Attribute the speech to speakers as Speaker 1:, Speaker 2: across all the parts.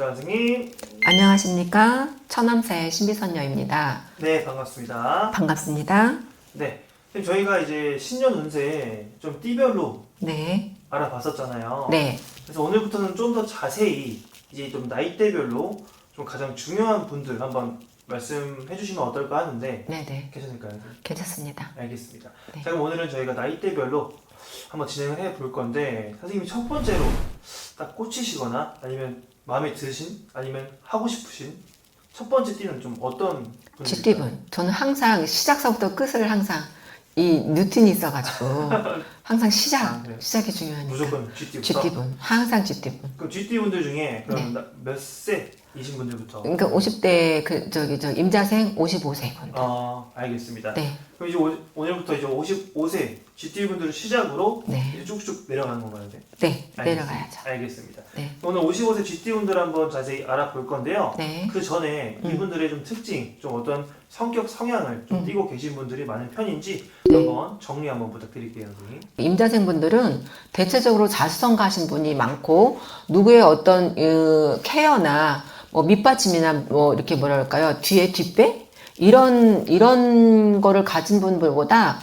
Speaker 1: 안녕하십니까 선생님.
Speaker 2: 안녕하십니까. 처남사의 신비선녀입니다.
Speaker 1: 네, 반갑습니다.
Speaker 2: 반갑습니다.
Speaker 1: 네, 선생님, 저희가 이제 신년 운세 좀 띠별로
Speaker 2: 네.
Speaker 1: 알아봤었잖아요.
Speaker 2: 네.
Speaker 1: 그래서 오늘부터는 좀 더 자세히 이제 좀 나이대별로 좀 가장 중요한 분들 한번 말씀해 주시면 어떨까 하는데
Speaker 2: 네네.
Speaker 1: 괜찮을까요? 선생님?
Speaker 2: 괜찮습니다.
Speaker 1: 알겠습니다.
Speaker 2: 네.
Speaker 1: 자, 그럼 오늘은 저희가 나이대별로 한번 진행을 해 볼 건데, 선생님이 첫 번째로 딱 꽂히시거나 아니면 마음에 드신 아니면 하고 싶으신 첫 번째 띠는 좀 어떤 분일까요?
Speaker 2: 쥐띠분. 저는 항상 시작서부터 끝을 항상 이 루틴이 있어가지고 항상
Speaker 1: 그래요?
Speaker 2: 시작이 중요하니까.
Speaker 1: 무조건 쥐띠부터.
Speaker 2: 쥐띠분. 항상 쥐띠분.
Speaker 1: 그럼 쥐띠 분들 중에 그럼
Speaker 2: 네.
Speaker 1: 몇 세이신 분들부터?
Speaker 2: 그러니까 50대 임자생 55세 분들.
Speaker 1: 알겠습니다.
Speaker 2: 네.
Speaker 1: 그럼 이제 오늘부터 이제 55세 쥐띠 분들을 시작으로
Speaker 2: 네.
Speaker 1: 이제 쭉쭉 내려가는 건가요? 네?
Speaker 2: 네.
Speaker 1: 알겠습니다.
Speaker 2: 내려가야죠.
Speaker 1: 알겠습니다.
Speaker 2: 네.
Speaker 1: 오늘 55세 쥐띠 분들 한번 자세히 알아볼 건데요.
Speaker 2: 네.
Speaker 1: 그 전에 이분들의 좀 특징, 좀 어떤 성격 성향을 좀 띠고 계신 분들이 많은 편인지 한번 정리 한번 부탁드릴게요, 선생님.
Speaker 2: 임자생 분들은 대체적으로 자수성가하신 분이 많고 누구의 어떤 케어나 뭐 밑받침이나 뭐 이렇게 뭐랄까요 뒤에 뒷배 이런 거를 가진 분들보다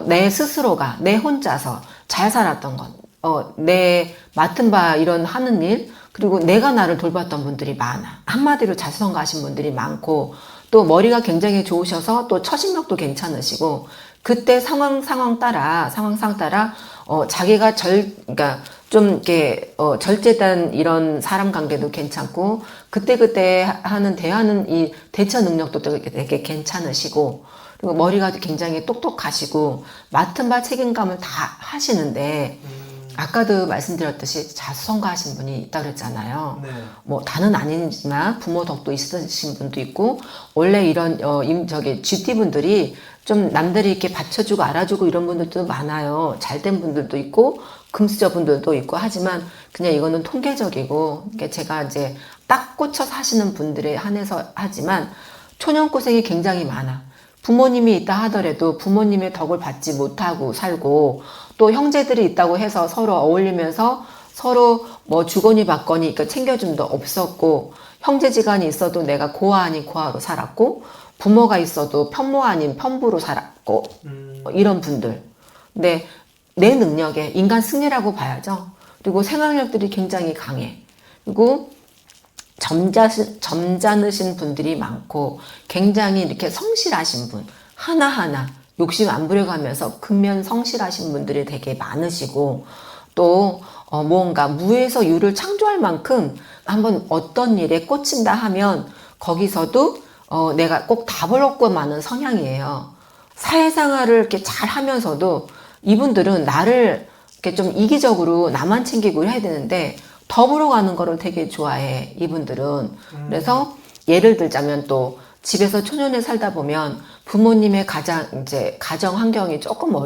Speaker 2: 내 스스로가 내 혼자서 잘 살았던 것, 내 맡은 바 이런 하는 일 그리고 내가 나를 돌봤던 분들이 많아. 한마디로 자수성가하신 분들이 많고 또 머리가 굉장히 좋으셔서 또 처신력도 괜찮으시고 그때 상황 따라 자기가 그러니까 좀 이렇게 절제된 이런 사람 관계도 괜찮고 그때 대하는 이 대처 능력도 되게 괜찮으시고 그리고 머리가 굉장히 똑똑하시고 맡은 바 책임감을 다 하시는데 아까도 말씀드렸듯이 자수성가하신 분이 있다고 그랬잖아요.
Speaker 1: 네.
Speaker 2: 뭐 다는 아니지만 부모 덕도 있으신 분도 있고 원래 이런 쥐띠 분들이 좀 남들이 이렇게 받쳐주고 알아주고 이런 분들도 많아요. 잘된 분들도 있고 금수저 분들도 있고 하지만 그냥 이거는 통계적이고 그러니까 제가 이제 딱 꽂혀서 하시는 분들에 한해서 하지만 초년고생이 굉장히 많아. 부모님이 있다 하더라도 부모님의 덕을 받지 못하고 살고 또 형제들이 있다고 해서 서로 어울리면서 서로 뭐 주거니 받거니 그러니까 챙겨줌도 없었고 형제지간이 있어도 내가 고아 아닌 고아로 살았고 부모가 있어도 편모 아닌 편부로 살았고 이런 분들. 근데 내 능력에 인간 승리라고 봐야죠. 그리고 생활력들이 굉장히 강해. 그리고 점잖으신 분들이 많고 굉장히 이렇게 성실하신 분 하나하나 욕심 안 부려가면서 근면 성실하신 분들이 되게 많으시고 또 뭔가 무에서 유를 창조할 만큼 한번 어떤 일에 꽂힌다 하면 거기서도 내가 꼭 답을 얻고 마는 성향이에요. 사회생활을 이렇게 잘 하면서도 이분들은 나를 이렇게 좀 이기적으로 나만 챙기고 해야 되는데 더불어 가는 거를 되게 좋아해, 이분들은. 그래서 예를 들자면 또 집에서 초년에 살다 보면 부모님의 가정 환경이 조금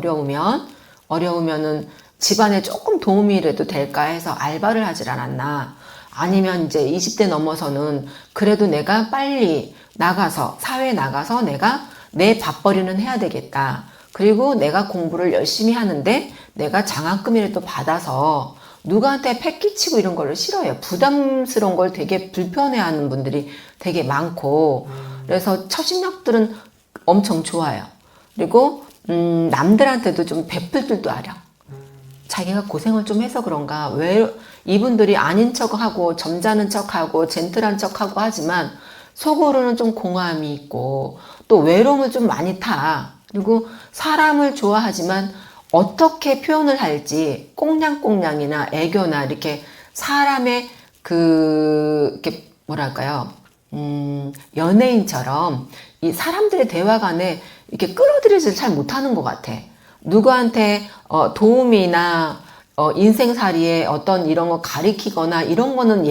Speaker 2: 어려우면은 집안에 조금 도움이라도 될까 해서 알바를 하질 않았나. 아니면 이제 20대 넘어서는 그래도 내가 빨리 나가서, 사회에 나가서 내가 내 밥벌이는 해야 되겠다. 그리고 내가 공부를 열심히 하는데 내가 장학금이라도 받아서 누구한테 패 끼치고 이런 거를 싫어해요. 부담스러운 걸 되게 불편해하는 분들이 되게 많고 그래서 처신력들은 엄청 좋아요. 그리고 남들한테도 좀 베풀 줄도 알아. 자기가 고생을 좀 해서 그런가 왜 이분들이 아닌 척하고 점잖은 척하고 젠틀한 척하고 하지만 속으로는 좀 공허함이 있고 또 외로움을 좀 많이 타. 그리고 사람을 좋아하지만 어떻게 표현을 할지 꽁냥꽁냥이나 애교나 이렇게 사람의 이렇게 뭐랄까요 연예인처럼 이 사람들의 대화 간에 이렇게 끌어들이질 잘 못하는 것 같아. 누구한테 도움이나 인생살이에 어떤 이런 거 가리키거나 이런 거는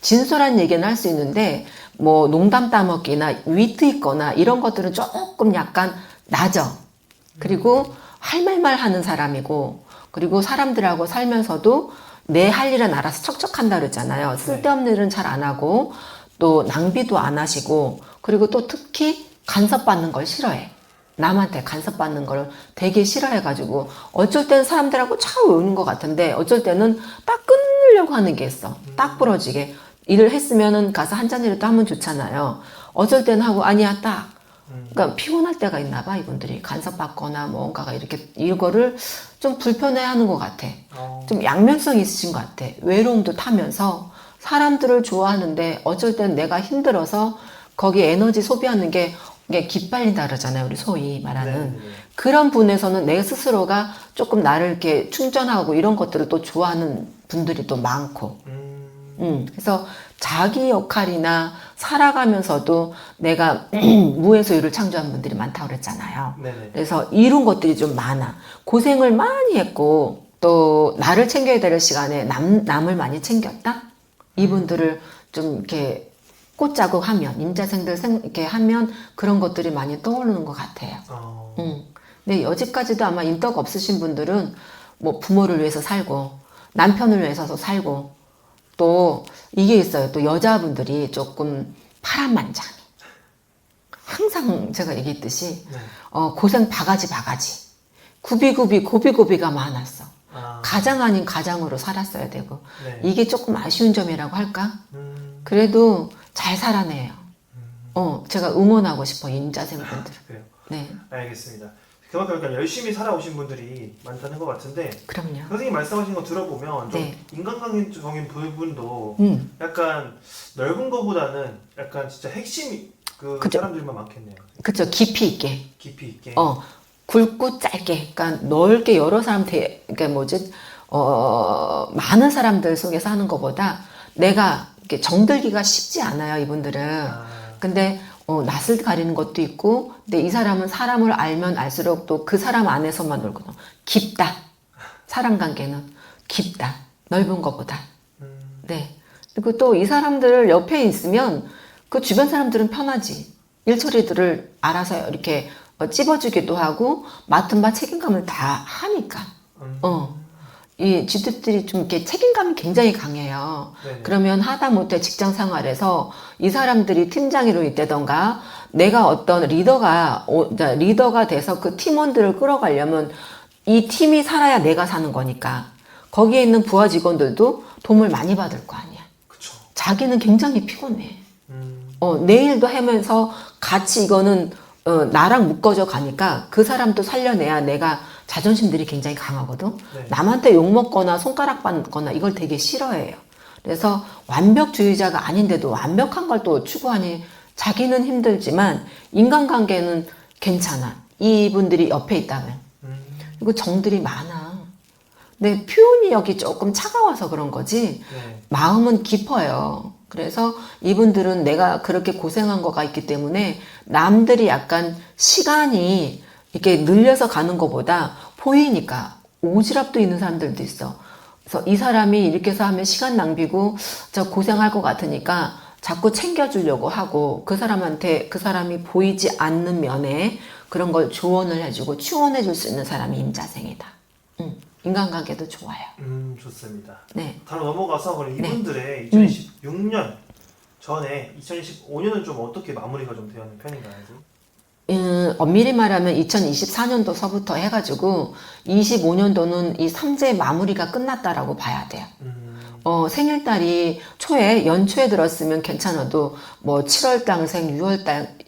Speaker 2: 진솔한 얘기는 할 수 있는데 뭐 농담 따먹기나 위트 있거나 이런 것들은 조금 약간 낮아. 그리고 할 말만 하는 사람이고 그리고 사람들하고 살면서도 내 할 일은 알아서 척척한다 그러잖아요. 쓸데없는 일은 잘 안 하고 또 낭비도 안 하시고 그리고 또 특히 간섭받는 걸 싫어해. 남한테 간섭받는 걸 되게 싫어해가지고 어쩔 때는 사람들하고 잘 어울리는 것 같은데 어쩔 때는 딱 끊으려고 하는 게 있어. 딱 부러지게. 일을 했으면은 가서 한 잔이라도 하면 좋잖아요. 어쩔 때는 하고 아니야 딱. 그러니까 피곤할 때가 있나 봐 이분들이 간섭받거나 뭔가가 이렇게 이거를 좀 불편해하는 것 같아. 좀 양면성이 있으신 것 같아. 외로움도 타면서 사람들을 좋아하는데 어쩔 땐 내가 힘들어서 거기에 에너지 소비하는 게 이게 기빨린다 그러잖아요. 우리 소위 말하는.
Speaker 1: 네.
Speaker 2: 그런 분에서는 내 스스로가 조금 나를 이렇게 충전하고 이런 것들을 또 좋아하는 분들이 또 많고. 그래서 자기 역할이나 살아가면서도 내가 무에서 유를 창조한 분들이 많다고 그랬잖아요.
Speaker 1: 네네.
Speaker 2: 그래서 이룬 것들이 좀 많아. 고생을 많이 했고 또 나를 챙겨야 될 시간에 남을 많이 챙겼다? 이분들을 좀 이렇게 꽃자국 하면, 임자생들 이렇게 하면 그런 것들이 많이 떠오르는 것 같아요. 근데 여지까지도 아마 인덕 없으신 분들은 뭐 부모를 위해서 살고, 남편을 위해서 살고, 또 이게 있어요. 또 여자분들이 조금 파란만장해. 항상 제가 얘기했듯이,
Speaker 1: 네.
Speaker 2: 고생 바가지. 고비고비가 많았어.
Speaker 1: 아,
Speaker 2: 가장 아닌 가장으로 살았어야 되고.
Speaker 1: 네.
Speaker 2: 이게 조금 아쉬운 점이라고 할까? 그래도 잘 살아내요. 제가 응원하고 싶어, 임자생분들.
Speaker 1: 그래요.
Speaker 2: 네,
Speaker 1: 알겠습니다. 그만큼 약간 열심히 살아오신 분들이 많다는 것 같은데
Speaker 2: 그럼요.
Speaker 1: 선생님 말씀하신 거 들어보면 좀
Speaker 2: 네.
Speaker 1: 인간관계적인 부분도
Speaker 2: 음.
Speaker 1: 약간 넓은 거보다는 약간 진짜 핵심이 그
Speaker 2: 그죠.
Speaker 1: 사람들만 많겠네요.
Speaker 2: 그쵸, 깊이 있게.
Speaker 1: 깊이 있게.
Speaker 2: 굵고 짧게, 그러니까 넓게 여러 사람 그러니까 많은 사람들 속에서 하는 것보다 내가 이렇게 정들기가 쉽지 않아요, 이분들은.
Speaker 1: 아,
Speaker 2: 근데 낯을 가리는 것도 있고, 근데 이 사람은 사람을 알면 알수록 또 그 사람 안에서만 놀거든. 깊다. 사람 관계는 깊다. 넓은 것보다. 네. 그리고 또 이 사람들 옆에 있으면 그 주변 사람들은 편하지. 일처리들을 알아서 이렇게 찝어주기도 하고 맡은 바 책임감을 다 하니까. 이 쥐들이 좀 이렇게 책임감이 굉장히 강해요.
Speaker 1: 네네.
Speaker 2: 그러면 하다못해 직장 생활에서 이 사람들이 팀장으로 있다던가 내가 어떤 리더가 돼서 그 팀원들을 끌어가려면 이 팀이 살아야 내가 사는 거니까 거기에 있는 부하 직원들도 도움을 많이 받을 거 아니야.
Speaker 1: 그쵸.
Speaker 2: 자기는 굉장히 피곤해. 내 일도 하면서 같이 이거는 나랑 묶어져 가니까 그 사람도 살려내야 내가 자존심들이 굉장히 강하거든.
Speaker 1: 네.
Speaker 2: 남한테 욕먹거나 손가락 받거나 이걸 되게 싫어해요. 그래서 완벽주의자가 아닌데도 완벽한 걸 또 추구하니 자기는 힘들지만 인간관계는 괜찮아. 이분들이 옆에 있다면. 그리고 정들이 많아. 근데 표현력이 조금 차가워서 그런 거지
Speaker 1: 네.
Speaker 2: 마음은 깊어요. 그래서 이분들은 내가 그렇게 고생한 거가 있기 때문에 남들이 약간 시간이 이렇게 늘려서 가는 것보다 보이니까 오지랖도 있는 사람들도 있어. 그래서 이 사람이 이렇게 해서 하면 시간 낭비고 저 고생할 것 같으니까 자꾸 챙겨주려고 하고 그 사람한테 그 사람이 보이지 않는 면에 그런 걸 조언을 해주고 추원해 줄 수 있는 사람이 임자생이다. 인간관계도 좋아요.
Speaker 1: 좋습니다.
Speaker 2: 네.
Speaker 1: 바로 넘어가서 그럼
Speaker 2: 네.
Speaker 1: 이분들의 2026년 전에 2025년은 좀 어떻게 마무리가 좀 되어 있는 편인가요?
Speaker 2: 엄밀히 말하면 2024년도서부터 해가지고 25년도는 이 삼재 마무리가 끝났다라고 봐야 돼요. 생일달이 연초에 들었으면 괜찮아도 뭐 7월달생,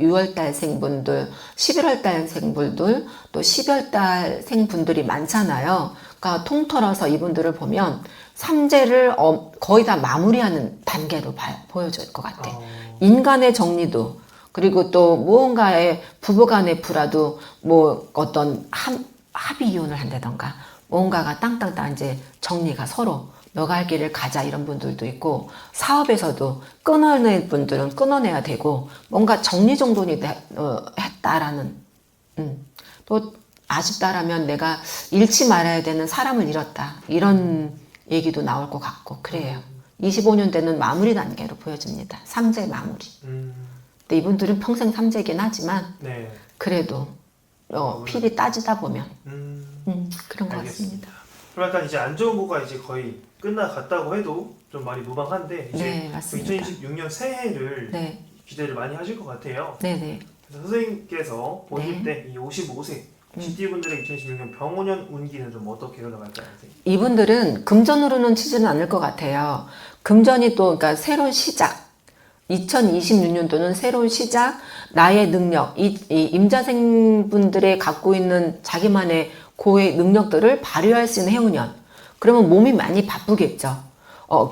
Speaker 2: 6월달생 분들, 11월달생 분들, 또 12월달생 분들이 많잖아요. 그러니까 통틀어서 이분들을 보면 삼재를 거의 다 마무리하는 단계로 보여질 것 같아. 인간의 정리도 그리고 또 무언가의 부부간의 불화도 뭐 어떤 합의 이혼을 한다던가 뭔가가 땅땅땅 이제 정리가 서로 너가 할 길을 가자 이런 분들도 있고 사업에서도 끊어낼 분들은 끊어내야 되고 뭔가 정리정돈이 했다라는 또 아쉽다라면 내가 잃지 말아야 되는 사람을 잃었다 이런 얘기도 나올 것 같고 그래요. 25년 되는 마무리 단계로 보여집니다. 삼재 마무리. 근데 이분들은 평생 삼재긴 하지만
Speaker 1: 네.
Speaker 2: 그래도 필히 따지다 보면 그런 것
Speaker 1: 알겠습니다.
Speaker 2: 같습니다.
Speaker 1: 그럼 약간 이제 안 좋은 거가 이제 거의 끝나갔다고 해도 좀 많이 무방한데 이제
Speaker 2: 네, 맞습니다.
Speaker 1: 2026년 새해를
Speaker 2: 네,
Speaker 1: 기대를 많이 하실 것 같아요.
Speaker 2: 네네.
Speaker 1: 그래서 선생님께서 보실
Speaker 2: 네.
Speaker 1: 때 이 55세 GT분들의 2026년 병원년 운기는 좀 어떻게 흘러갈까요? 선생님?
Speaker 2: 이분들은 금전으로는 치지는 않을 것 같아요. 금전이 또 그러니까 새로운 시작. 2026년도는 새로운 시작, 나의 능력, 이 임자생분들의 갖고 있는 자기만의 고의 능력들을 발휘할 수 있는 해운년. 그러면 몸이 많이 바쁘겠죠.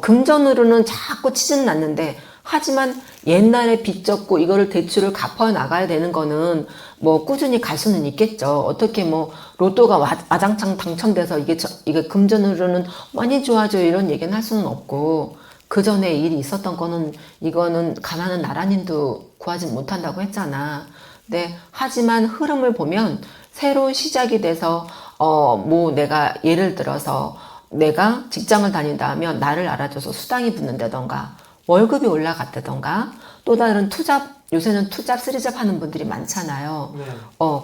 Speaker 2: 금전으로는 자꾸 치진 않는데, 하지만 옛날에 빚 졌고 이거를 대출을 갚아 나가야 되는 거는 뭐 꾸준히 갈 수는 있겠죠. 어떻게 뭐 로또가 와장창 당첨돼서 이게 금전으로는 많이 좋아져요 이런 얘기는 할 수는 없고, 그 전에 일이 있었던 거는 이거는 가난한 나라님도 구하지 못한다고 했잖아. 네, 하지만 흐름을 보면 새로운 시작이 돼서 뭐 내가 예를 들어서 내가 직장을 다닌다 하면 나를 알아줘서 수당이 붙는다던가 월급이 올라갔다던가 또 다른 투잡, 요새는 투잡, 쓰리잡 하는 분들이 많잖아요.
Speaker 1: 네.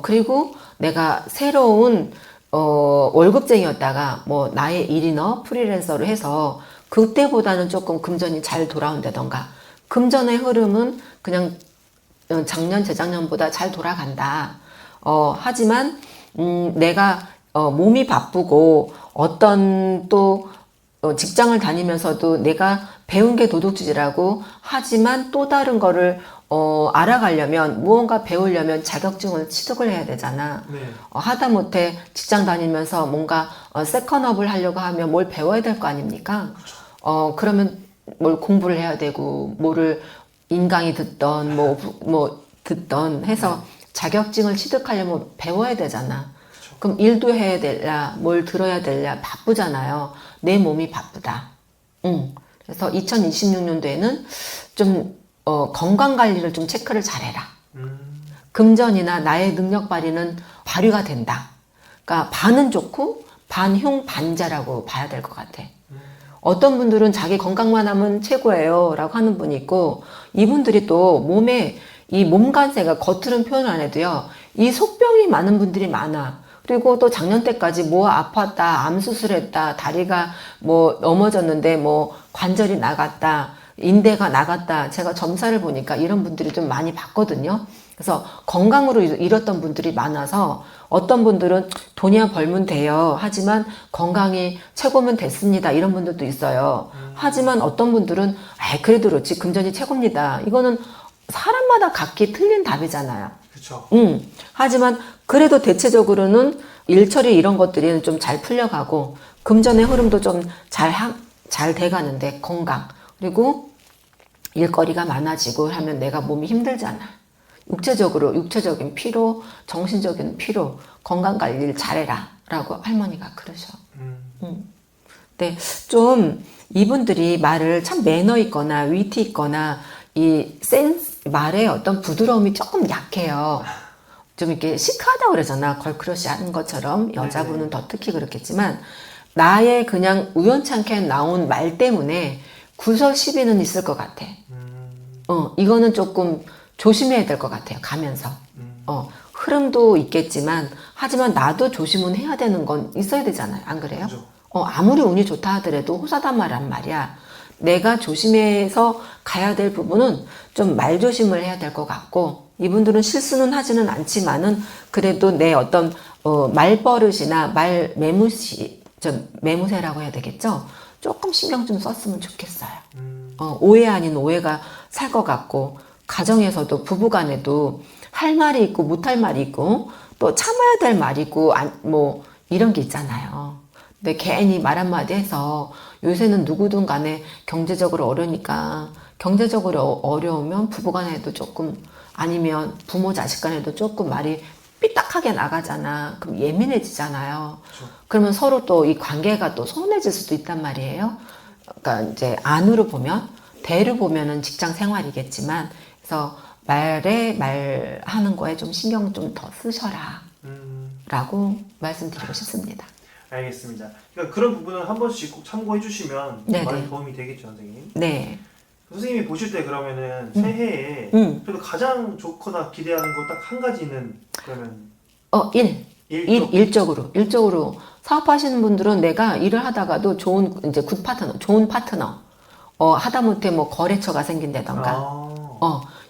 Speaker 2: 그리고 내가 새로운 월급쟁이였다가 뭐 나의 일이너 프리랜서로 해서 그때보다는 조금 금전이 잘 돌아온다던가, 금전의 흐름은 그냥 작년, 재작년보다 잘 돌아간다. 하지만 내가 몸이 바쁘고 어떤 또 직장을 다니면서도 내가 배운 게 도둑질이라고 하지만 또 다른 거를 알아가려면 무언가 배우려면 자격증을 취득을 해야 되잖아.
Speaker 1: 네.
Speaker 2: 하다못해 직장 다니면서 뭔가 세컨업을 하려고 하면 뭘 배워야 될 거 아닙니까? 그러면 뭘 공부를 해야 되고 뭐를 인강이 듣던 뭐 듣던 해서 자격증을 취득하려면 배워야 되잖아. 그럼 일도 해야 되냐, 뭘 들어야 되냐, 바쁘잖아요. 내 몸이 바쁘다. 그래서 2026년도에는 좀 건강 관리를 좀 체크를 잘해라. 금전이나 나의 능력 발휘는 발휘가 된다. 그러니까 반은 좋고 반흉 반자라고 봐야 될 것 같아. 어떤 분들은 자기 건강만 하면 최고예요 라고 하는 분이 있고, 이분들이 또 몸에 이 몸간세가 겉으로는 표현 안 해도요, 이 속병이 많은 분들이 많아. 그리고 또 작년 때까지 뭐 아팠다, 암 수술했다, 다리가 뭐 넘어졌는데 뭐 관절이 나갔다, 인대가 나갔다. 제가 점사를 보니까 이런 분들이 좀 많이 봤거든요. 그래서 건강으로 잃었던 분들이 많아서 어떤 분들은 돈이야 벌면 돼요. 하지만 건강이 최고면 됐습니다. 이런 분들도 있어요. 하지만 어떤 분들은 그래도 그렇지 금전이 최고입니다. 이거는 사람마다 각기 틀린 답이잖아요.
Speaker 1: 그렇죠.
Speaker 2: 하지만 그래도 대체적으로는 일처리 이런 것들이 좀 잘 풀려가고 금전의 흐름도 좀 잘 돼가는데, 건강 그리고 일거리가 많아지고 하면 내가 몸이 힘들잖아. 육체적인 피로, 정신적인 피로, 건강 관리를 잘해라 라고 할머니가 그러셔. 네, 좀 이분들이 말을 참 매너 있거나 위트 있거나 이 말에 어떤 부드러움이 조금 약해요. 좀 이렇게 시크하다고 그러잖아. 걸크러쉬 하는 것처럼. 여자분은 더 특히 그렇겠지만 나의 그냥 우연찮게 나온 말 때문에 구설 시비는 있을 것 같아. 이거는 조금 조심해야 될 것 같아요. 가면서. 흐름도 있겠지만 하지만 나도 조심은 해야 되는 건 있어야 되잖아요. 안 그래요?
Speaker 1: 그렇죠.
Speaker 2: 아무리 운이 좋다 하더라도 호사다마란 말이야. 내가 조심해서 가야 될 부분은 좀 말조심을 해야 될 것 같고, 이분들은 실수는 하지는 않지만은 그래도 내 어떤 말버릇이나 말 매무새라고 해야 되겠죠? 조금 신경 좀 썼으면 좋겠어요. 오해 아닌 오해가 살 것 같고, 가정에서도 부부간에도 할 말이 있고 못할 말이 있고 또 참아야 될 말이 있고 뭐 이런 게 있잖아요. 근데 괜히 말 한마디 해서 요새는 누구든 간에 경제적으로 어려우니까, 경제적으로 어려우면 부부간에도 조금, 아니면 부모 자식 간에도 조금 말이 삐딱하게 나가잖아. 그럼 예민해지잖아요.
Speaker 1: 그렇죠.
Speaker 2: 그러면 서로 또 이 관계가 또 소원해질 수도 있단 말이에요. 그러니까 이제 안으로 보면, 대로 보면은 직장 생활이겠지만, 그래서 말하는 거에 좀 신경 좀 더 쓰셔라 라고 말씀드리고 싶습니다.
Speaker 1: 알겠습니다. 그러니까 그런 부분은 한 번씩 꼭 참고해 주시면
Speaker 2: 네네.
Speaker 1: 많이 도움이 되겠죠, 선생님.
Speaker 2: 네.
Speaker 1: 선생님이 보실 때 그러면은 새해에 그래도 가장 좋거나 기대하는 거 딱 한 가지는 그러면
Speaker 2: 일적으로 사업하시는 분들은 내가 일을 하다가도 굿 파트너, 좋은 파트너, 하다못해 뭐 거래처가 생긴다던가,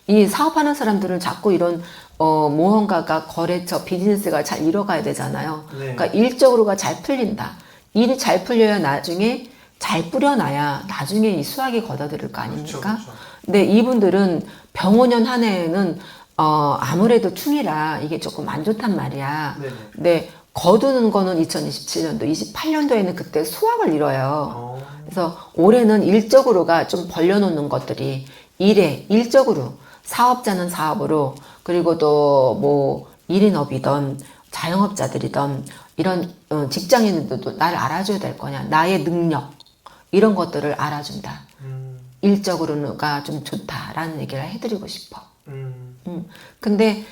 Speaker 2: 이 사업하는 사람들은 자꾸 이런 무언가가 거래처, 비즈니스가 잘 이뤄가야 되잖아요.
Speaker 1: 네.
Speaker 2: 그러니까 일적으로가 잘 풀린다. 일이 잘 풀려야 나중에 잘 뿌려놔야 나중에 이 수확이 걷어들일 거 아닙니까?
Speaker 1: 그렇죠.
Speaker 2: 근데 이분들은 병원년 한 해에는 아무래도 충이라 이게 조금 안 좋단 말이야.
Speaker 1: 네네.
Speaker 2: 근데 거두는 거는 2027년도, 28년도에는 그때 수확을 이뤄요.
Speaker 1: 어.
Speaker 2: 그래서 올해는 일적으로가 좀 벌려놓는 것들이 일적으로 사업자는 사업으로 그리고 또 뭐 1인업이던 자영업자들이던 이런 직장인들도 나를 알아줘야 될 거냐. 나의 능력 이런 것들을 알아준다. 일적으로가 좀 좋다라는 얘기를 해드리고 싶어. 근데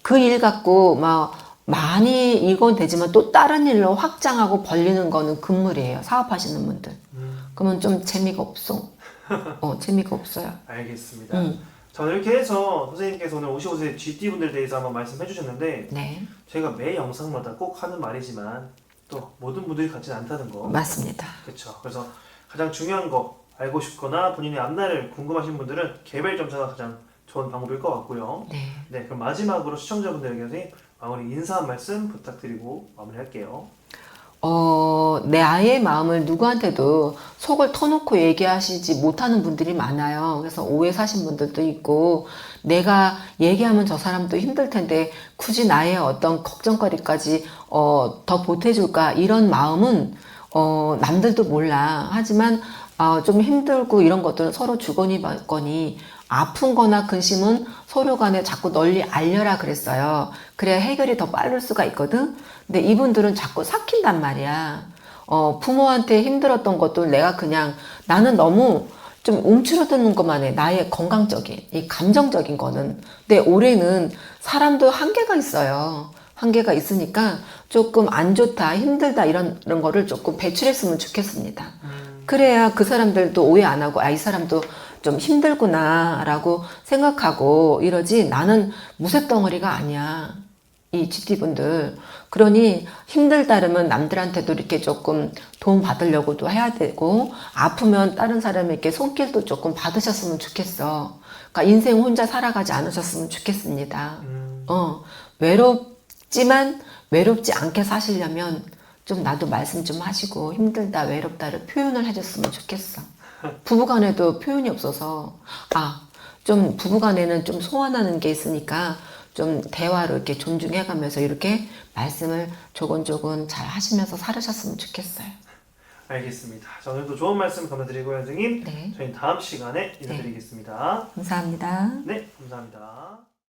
Speaker 2: 그 일 갖고 막 많이 이건 되지만 또 다른 일로 확장하고 벌리는 거는 금물이에요. 사업하시는 분들. 그러면 좀 재미가 없어. 재미가 없어요.
Speaker 1: 알겠습니다. 저는 이렇게 해서 선생님께서 오늘 55세 GT분들에 대해서 한번 말씀해 주셨는데
Speaker 2: 네,
Speaker 1: 제가 매 영상마다 꼭 하는 말이지만 또 모든 분들이 같지는 않다는 거.
Speaker 2: 맞습니다.
Speaker 1: 그렇죠. 그래서 가장 중요한 거 알고 싶거나 본인의 앞날을 궁금하신 분들은 개별 점차가 가장 좋은 방법일 것 같고요.
Speaker 2: 네.
Speaker 1: 네, 그럼 마지막으로 시청자분들에게 선생님 마무리 인사 한 말씀 부탁드리고 마무리할게요.
Speaker 2: 내 아이의 마음을 누구한테도 속을 터놓고 얘기하시지 못하는 분들이 많아요. 그래서 오해 사신 분들도 있고, 내가 얘기하면 저 사람도 힘들 텐데, 굳이 나의 어떤 걱정거리까지, 더 보태줄까? 이런 마음은, 남들도 몰라. 하지만, 좀 힘들고 이런 것들은 서로 주거니 받거니, 아픈 거나 근심은 서로 간에 자꾸 널리 알려라 그랬어요. 그래야 해결이 더 빠를 수가 있거든. 근데 이분들은 자꾸 삭힌단 말이야. 부모한테 힘들었던 것도 내가 그냥 나는 너무 좀 움츠러드는 것만 해. 나의 건강적인, 이 감정적인 거는. 근데 올해는 사람도 한계가 있어요. 한계가 있으니까 조금 안 좋다, 힘들다 이런 거를 조금 배출했으면 좋겠습니다. 그래야 그 사람들도 오해 안 하고 이 사람도 좀 힘들구나 라고 생각하고 이러지 나는 무쇠덩어리가 아니야. 이 GT분들. 그러니 힘들다르면 남들한테도 이렇게 조금 도움 받으려고도 해야 되고 아프면 다른 사람에게 손길도 조금 받으셨으면 좋겠어. 그러니까 인생 혼자 살아가지 않으셨으면 좋겠습니다. 외롭지만 외롭지 않게 사시려면 좀 나도 말씀 좀 하시고 힘들다 외롭다를 표현을 해줬으면 좋겠어. 부부간에도 표현이 없어서 좀 부부간에는 좀 소원하는 게 있으니까 좀 대화로 이렇게 존중해가면서 이렇게 말씀을 조곤조곤 잘 하시면서 살으셨으면 좋겠어요.
Speaker 1: 알겠습니다. 자, 오늘도 좋은 말씀 감사드리고요, 선생님.
Speaker 2: 네.
Speaker 1: 저희는 다음 시간에 인사드리겠습니다.
Speaker 2: 감사합니다.
Speaker 1: 네, 감사합니다.